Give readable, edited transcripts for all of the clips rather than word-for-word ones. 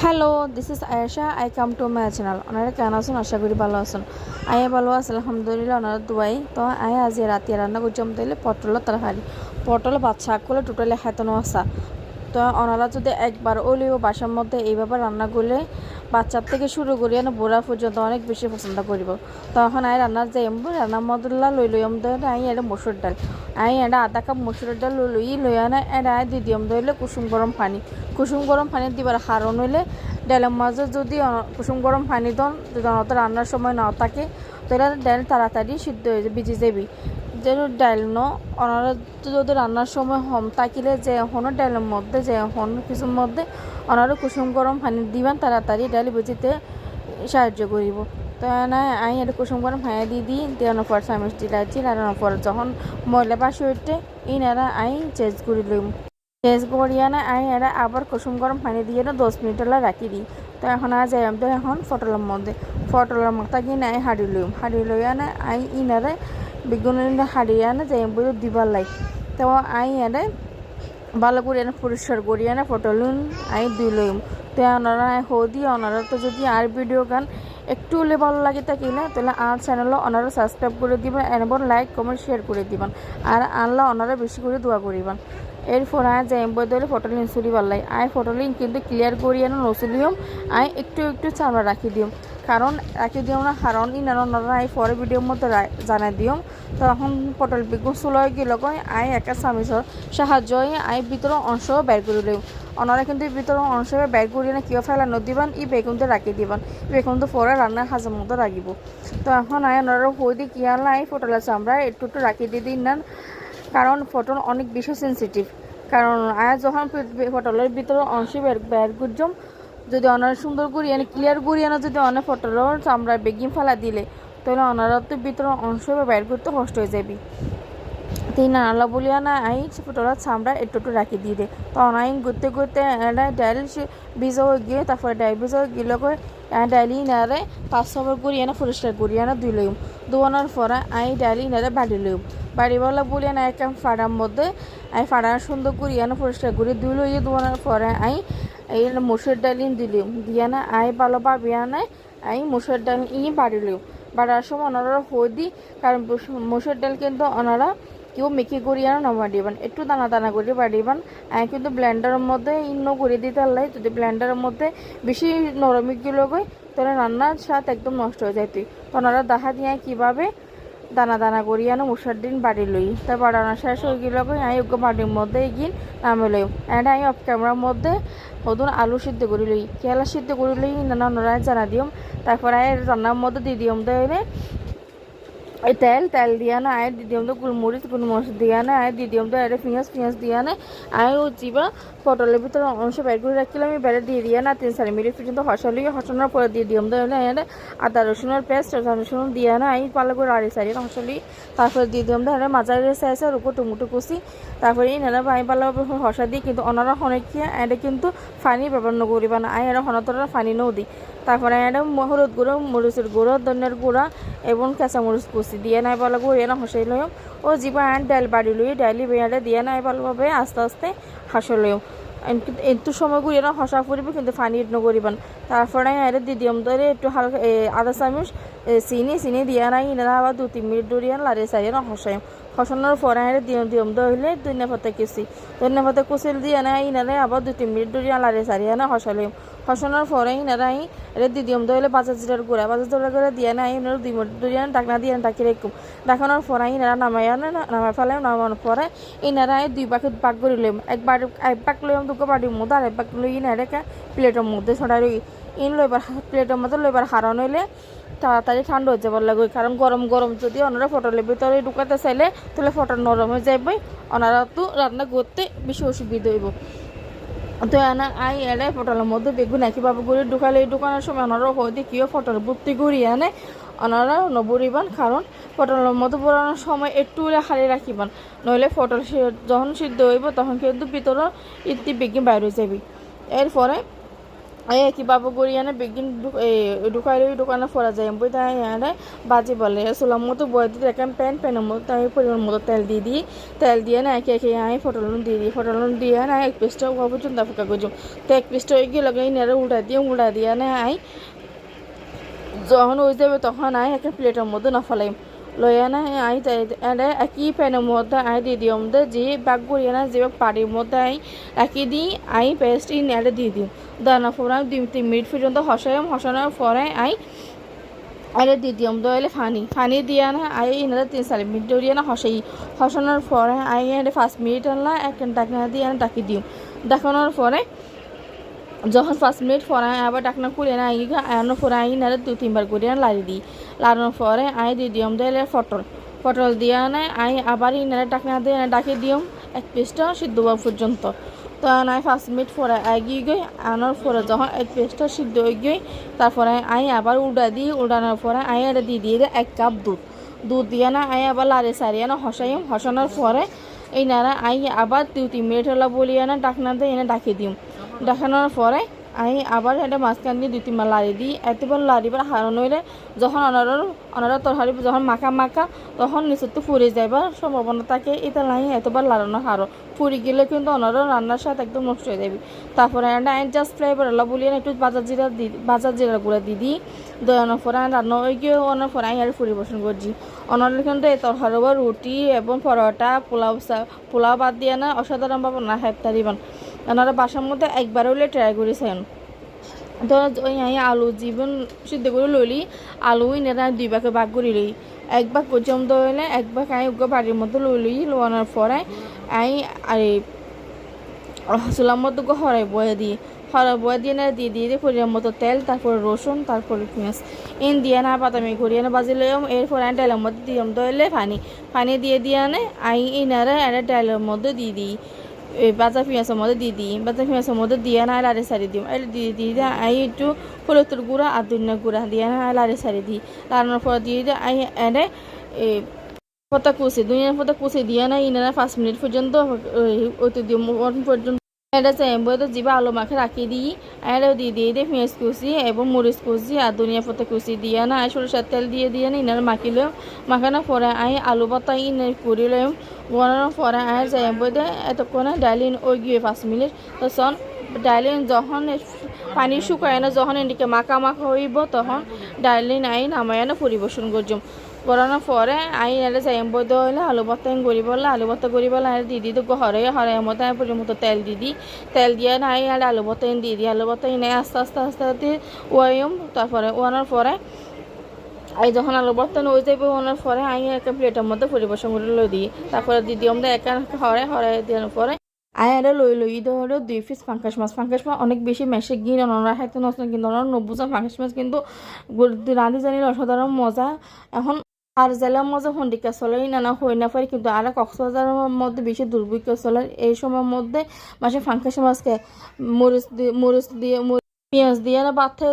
Hello, this is Ayesha. I come to my channel. ওনারা কেন আছেন? আশা করি ভালো আছেন। আয়া ভালো আছে আলহামদুলিল্লাহ। ওনারা দুয়াই তো আয়া আজ রাতে রান্না করছিলাম তাইলে পটল তরকারি। পটল বাচ্চা করলে টোটালি হাতানো আসা। তো ওনারা যদি একবার ওলেও বাসার মধ্যে এইভাবে রান্না করলে বাচ্চার থেকে শুরু করিয়া না বুড়া পর্যন্ত অনেক বেশি পছন্দ করিব। তখন আই রান্নার যাই রান্নার মদুল্লা লই লইম ধরে আই এটা মসুর ডাল। আই এটা আধা কাপ মসুরের ডাল লই আনা এটা আই দি দিয়ম ধরলে কুসুম গরম পানি দিবার হারণ হইলে ডালের মাঝে যদি কুসুম গরম পানি দন যদি অনত রান্নার সময় না থাকে তাহলে ডাল তাড়াতাড়ি সিদ্ধ হয়ে যাবে, ভিজে যাবি। যে ডাল ওনারা যদি রান্নার সময় হম থাকিলে যে এখনও ডালের মধ্যে যে এখন কিছুর মধ্যে ওনারা কুসুম গরম পানি দিবেন তাড়াতাড়ি ডাল বুঝিতে সাহায্য করিব। তো না আই এটা কুসুম গরম পানি দিই দেওয়ানোর পর চামচ দিলাইছি লাগানোর পর যখন ময়লা বাসি উঠতে ইনারা আই চেঞ্জ করে লইম। চেঞ্জ করিয়া না আই এটা আবার কুসুম গরম পানি দিয়ে না 10 মিনিট রাখি দিই। তো এখন আজ তো এখন ফটলের মাথা কিনে আই হাড়ি লইয়া না আই ইনারে বেগুন হাড়িয়া না যাই দিবার লাই। তো আই এনে ভালো করে পরিষ্কার করিয়া না পটল আই দুই লইম। তো ওনারা হদি ওনারা তো যদি আর ভিডিও গান একটু হলে ভালো লাগে থাকিলে তাহলে আর চ্যানেলও ওনারা সাবস্ক্রাইব করে দিবেন এবং লাইক কমেন্ট শেয়ার করে দিবেন আর আনলা ওনারা বেশি করে দোয়া করিবেন। এরপর আয় যাই বদলে ফটোলিন চুরি পাল্লাই আয় ফটোলিন কিন্তু ক্লিয়ার করিয়া না নচলিয়ম আয় একটু একটু চামড়া রাখি দিম কারণ রাখি দিও না কারণ ইনারা আয় পরে ভিডিওর মধ্যে জানাই দিম। তখন পটল বেগুন চুলাই গেল আয় একা চামিচর সাহায্য আয় ভিতরের অংশ বের করে লইম। ওনারা কিন্তু ভিতরের অংশ বের করিয়ে না কেউ ফেলানো দিবেন ই বেগুনতে রাখি দিবেন বেগুনতে পরে রান্নার হাজার মতো রাখিব। তো এখন আয় ওনারা হই দিয়ে কি আনলা আয় ফটোলের চামড়া একটু একটু রাখি দিয়ে দিন না কারণ ফটল অনেক বেশি সেন্সিটিভ। কারণ আয়া যখন ফটলের ভিতরে অংশ বের করছম যদি অনারা সুন্দর করি ক্লিয়ার করি যদি অনেক ফটলের চামড়া বেগিন ফেলা দিলে তাহলে ওনারা তো ভিতরে অংশ বের করতে কষ্ট হয়ে যাবি। তিন আনলা বলিয়া না আই ফটলের চামড়া একটু একটু রাখি দিয়ে দে। তো অনাই ঘুরতে ঘুরতে ডাইল ভিজা হয়ে গিয়ে তারপরে ডাইল ভিজা হয়ে গেলে ডাইলি নারে 5 করি পরিষ্কার করি দুই লইম। দুয়ানোর পরে আই ডাইলি নারে বাড়ি লইম। বাড়িওয়ালা বলিয়া না একটা ফাড়ার মধ্যে আই ফাড়া সুন্দর করি পরিষ্কার করি দুই লইয়ে দুয়ানোর পরে আই এই মুসুর ডাল দিলিম দিয়া না আই ভালো পাবিয়া নাই আই মুসুর ডাল বাড়ি লইম। বাড়ার সময় ওনারা হই দিই কারণ মুসুর ডাল কিন্তু ওনারা কেউ মেখে করিয়া নামা দিবেন একটু দানা দানা করে বাড়িবেন। আমি কিন্তু ব্লেন্ডারের মধ্যে ইন্ন করে দিতে পারলাই যদি ব্লেন্ডারের মধ্যে বেশি নরমিকগুলো গই তাহলে রান্নার স্বাদ একদম নষ্ট হয়ে যায়। তুই তো ওনারা দেখা দিয়ে কীভাবে দানা দানা করিয়া না মশার দিন বাড়ি লই তা বাড়ানো শেষ হয়ে গেল আমি ওকে বাড়ির মধ্যে গিয়ে নামে লই এটা আমি অফ ক্যামেরার মধ্যে ওদের আলু সিদ্ধ করে লই কেলা সিদ্ধ করে লই নানা ওনারা জানা দিম। তারপরে রান্নার মধ্যে দিয়ে দিম তাহলে তেল দিয়া না আয় দিদিম তো গুলমরিচ দিয়া না আয় দিদিম তো এটা পিঁয়াজ দিয়া না আয় ও জিবা পটলের ভিতরে অংশ বের করে রাখছিলাম আমি বেড়ে দিয়ে দিয়া না 3-4 মিনিট পর্যন্ত হসানোর পরে দিয়ে দিম তো আদা রসুনের পেস্ট রসুন দিয়া না আই পালা করে আড়ি সারি হসালি তারপরে দিয়ে দিম তো মাজার সাইজের উপর টমেটো কুচি তারপরে নানা আমি পালা হসা দিই কিন্তু ওনারা অনেকে এটা কিন্তু ফানি ব্যবহার নকরিবা না আয় এরা হনতরা ফানি নৌ দিই। তারপরে এটা হলুদ গুঁড়ো মরিচের গুঁড়ো ধনিয়ার গুঁড়া এবং কাঁচামরিচ কুচি দিয়ে নাই ভালো করে হসাই লইম ও জিবা ডাল বাড়ি লই ডাইলি বেড়ে দিয়ে নাই ভালোভাবে আস্তে আস্তে হাসা লইম একটু সময় করে হসা ফুরিব কিন্তু পানি নকরিবেন। তারপরে এটা দিয়ে দিম ধরে একটু হালকা আধা চামচ চিনি দিয়ে নাই ইনারা আবার 2-3 মিনিট ধরিয়া লাড়ে সারিয়ে হসাইম। হসানোর পরে দিম ধরলে ধনিয়া পাতা কুচি দিয়ে নাই ইনারে আবার 2-3 মিনিট ধরিয়া লাড়ে সারিয়ে হসাইম। হসানোর পরে ইনারা এটা দিয়ে দিম ধরলে বাজার জিরার গুঁড়া দিয়ে নাই ইনারা 2 মিনিট ধরিয়া ডাকনা দিয়ে ডাকি রাখুম। দেখানোর পরে ইনারা নামাই ফেলাম নামানোর পরে ইনারা 2 ভাগ করে লইম এক ভাগ লইম দুটো বাড়ির মধ্যে আর 1 ভাগ লই ইনারে প্লেটের মধ্যে ছড়াই লই লইবার প্লেটের মধ্যে লইবার হারান হইলে তাড়াতাড়ি ঠান্ডা হয়ে যাবার লাগবে কারণ গরম যদি ওনারা ফটলের ভিতরে ঢুকাতে চাইলে তাহলে ফটল নরম হয়ে যাবে ওনারা তো রান্না করতে বেশি অসুবিধা হইব। তো আই এড়াই ফটলের মধ্যে বেগুন একইভাবে করে ঢুকালে ঢুকানোর সময় ওনারা হয়তো কেউ ফটল ভর্তি করি ওনারা নবরিবান কারণ ফটলের মধ্যে পড়ানোর সময় একটু খালি রাখিবান নইলে ফটল যখন সিদ্ধ হইব তখন কিন্তু ভিতরে ইতি বেগিন বাইরে যাবি। এরপরে কিভাবে গড়িয়ানে বেগিন ঢুকাইলে দোকানে ফরা যায় বই তাই বাজি বলে সোলার মতো বয়ে দিতে এখন প্যানের মতো তাই পরিমাণ মতো তেল দিয়ে না একে একে আমি ফটলন দিয়ে না এক পিসটা পর্যন্ত ফুকা করছি তো এক পিসটা হয়ে গিয়ে লাগে নেড়ে উল্টা দিয়ে না যখন হয়ে যাবে তখন একটা প্লেটের মধ্যে না ফেলাই লইয়া না একই প্যানের মধ্যে দিয়ে দিও মধ্যে যে বাগ করিয়া না যে পাড়ির মধ্যে রাখি দিই পেস্ট নেড়ে দিয়ে দিই দানা ফোড়া 2-3 মিনিট পর্যন্ত হসানোর পরে দিয়ে দিম দইলে ফানি দিয়া না ইনারা 3-4 মিনিট ধরিয়া না হসানোর পরে 5 মিনিট আনলা এক ডাকনা দিয়ে ডাকি দিম ডাকানোর পরে যখন 5 মিনিট পরে আবার ডাকনা খুলে না আনার পরে নারে 2-3 বার করে লাড়ি দিই লাড়ানোর পরে দিয়ে দিম দইলে পটল দিয়া না আবার ইনারে ডাকনা দিয়ে ডাকি দিম এক পিসটা সিদ্ধ হওয়া পর্যন্ত তো 5 মিনিট পরে এগিয়ে গই আনার পরে যখন এক পিসটা সিদ্ধ হয়ে গই তারপরে আবার উল্টানোর পরে এটা দিয়ে 1 কাপ দুধ দিয়ে না আবার লাড়ে সারিয়ে না হসানোর পরে এই নারা আবার 2-3 মিনিট হলো বলিয়ে না ডাকনা দিয়ে এনে ডাকি দিম দেখানোর পরে আবার এটা মাঝখান দিয়ে 2-3 বার লাড়ি দিই এতবার লাড়িবার হারানো হইলে যখন অনারা তরকারি যখন মাখা তখন নিচে তো ফুরে যাইবার সম্ভাবনা থাকে এটা এতবার লাড়ানো হারো ফুরি গেলে কিন্তু অনারা রান্নার স্বাদ একদম নষ্ট হয়ে যাবে তারপরে জাস্ট ফ্লেভার এলা বলিয়ে একটু বাজার জিরা গুঁড়া দিই দয়ানোর পরে রান্না হয়ে গিয়ে অনার পরে আর পরিবেশন করছি অনারা কিন্তু এই তরকারি বা রুটি এবং পরোটা পোলাও বাদ দিয়ে না অসাধারণ ভাবে না হেফতারিবান ওনারা বাসার মধ্যে একবার হলে ট্রাই করেছেন তো আলু জীবন সিদ্ধ করে লইলি আলু ইনারা 2 ভাগে ভাগ করে লই 1 ভাগ পর্যন্ত হইলে 1 ভাগ বাড়ির মধ্যে লইলি লোয়ানোর পরে চুলার মধ্যে হরাই বয়ে দিয়ে না দিয়ে পরিমাণ মতো তেল তারপরে রসুন তারপরে পেঁয়াজ দিয়ে না বাদামি করিয়ে না বাজি লইম এরপর ডালের মধ্যে দিলাম দইলে পানি দিয়ে না ইনারা ডালের মধ্যে দিই বাজা পেঁয়াজের মধ্যে দিয়ে না লাড়ে সারি দিই দিয়ে একটু হলুদের গুঁড়া আর ধনিয়া গুঁড়া দিয়ে না লাড়ে সারি দিই লাড়ানোর পর দিয়ে পাতা কুচি দিয়ে না ইনারা 5 মিনিট পর্যন্ত পর্যন্ত এটা তো জিবা আলু মাখে রাখি দিই এটাও দিয়ে পেঁয়াজ কুচি এবং মরিচ কুচি আর ধনিয়া পাতা কুচি দিয়ে না সরিষার তেল দিয়ে না ইনার মাখানোর পরে আলু পাতা ইনার করে লইম বানানোর পরে বইতে এতক্ষণে ডাইলিন ওই গিয়ে 5 মিনিট তখন ডাইলিন যখন পানি শুকায় না যখন এদিকে মাখা হইব তখন ডাইলিন নামায় না পরিবেশন করছম করানোর পরে এটা বইতে হইলে আলু ভর্তা আলু ভর্তা করি বলে দিয়ে হরে মতো পর্যন্ত তেল তেল দিয়ে না আলু ভর্তা দিয়ে আলু ভর্তা আস্তে ওয়াইম তারপরে ওয়ানোর পরে যখন আলু ভর্তা হয়ে যাবে ওনার পরে একটা প্লেটের মধ্যে পরিবেশন করে লই দিই তারপরে দিদি আমরা হরে দেওয়ার পরে এটা লই ধরো 2 পিস ফাঙ্কাস মাছ অনেক বেশি মেশে গিয়ে ওনারা হাইতে নষ্ট কিন্তু ওনারা নব্বুজা ফাঙ্কাস মাছ কিন্তু রাঁধি জানিলে অসাধারণ মজা এখন আর জেলার মজা হন্ডিকা চলে নানা হয়ে না পারে কিন্তু আর কক্সবাজারের মধ্যে বেশি দুর্ভিক্ষ চলে এই সময়ের মধ্যে মাসে ফাঙ্কাস মাছকে মরিচ দিয়ে পেঁয়াজ দিয়ে না বাচ্চা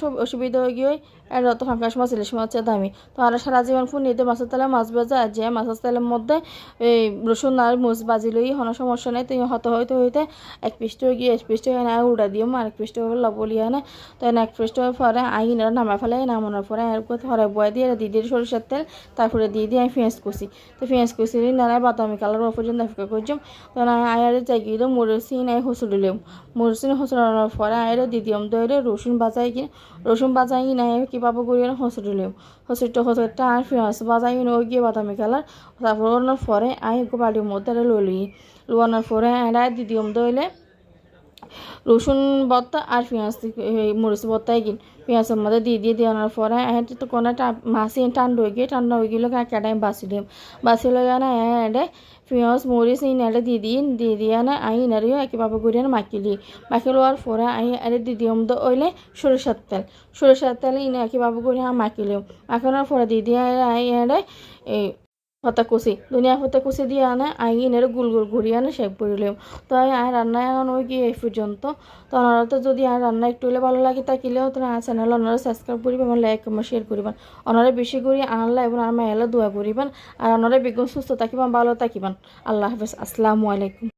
সব অসুবিধা হয়ে গিয়ে আর অত ফাঁকাশ মাছ ইলিশ মাছের দামি তো আর সারা জীবন ফুল নিতে মাছের তেলে মাছ ভাজা আর যে মাছের তেলের মধ্যে এই রসুন আর মরিচ বাজি লই কোনো সমস্যা নেই তুই হইতে 1 পিস হয়ে গিয়ে 1 পিস হয়ে না উড়া দিও আর 1 পিস হয়ে লবলিয়া না তো 1 পিস হয়ে পরে না নামা ফেলে নামানোর পরে হরে বয়ে দিয়ে সরিষার তেল তারপরে দিয়ে পেঁয়াজ কুচি তো পেঁয়াজ কুচি না বাদামি কালার পর্যন্ত অপেক্ষা করছিলাম তো না জায়গায় মরিচি নাই হসুলিলাম হসুলানোর পরে দিদিম দইরে রসুন বাজাই না কিভাবে করিয়ে হসুরিলাম হসুরটা আর পেঁয়াজ বাজাই ওই গিয়ে বাদামি কালার তারপর ওনার পরে বাড়ির মধ্যে লোয়ানোর পরে দিদিম দইলে রসুন ভর্তা আর পেঁয়াজ মরিচ ভর্তাই পেঁয়াজের মধ্যে দিয়ে দেওয়ানোর পরে তো কোনো মাছি ঠান্ডা হয়ে গেলে টাইম বাছি লইয়া না পেঁয়াজ মরিচ দিয়ে না ইনারিও একইভাবে করে মাখি লওয়ার পরে দিয়ে দিম তো ওইলে সরিষার তেল একইভাবে করে মাখিলিম মাখানোর পরে দিয়ে এই ধনিয়া পাতা কুচি দিয়ে আনে ইনারে গোল ঘুরিয়ে আনে শেক করিলাম তো রান্নায় ওই গিয়ে এই পর্যন্ত তো ওনারা তো যদি রান্না একটু হলে ভালো লাগে তাকিলেও তো চ্যানেল ওনারা সাবস্ক্রাইব করিবেন এবং লাইক কমেন্ট শেয়ার করিবেন ওনারা বেশি করে আনলা এবং আমার মেয়েলা দোয়া করিবেন আর ওনারা বেগুন সুস্থ থাকিবেন ভালো থাকিবেন আল্লাহ হাফেজ আসসালামু আলাইকুম।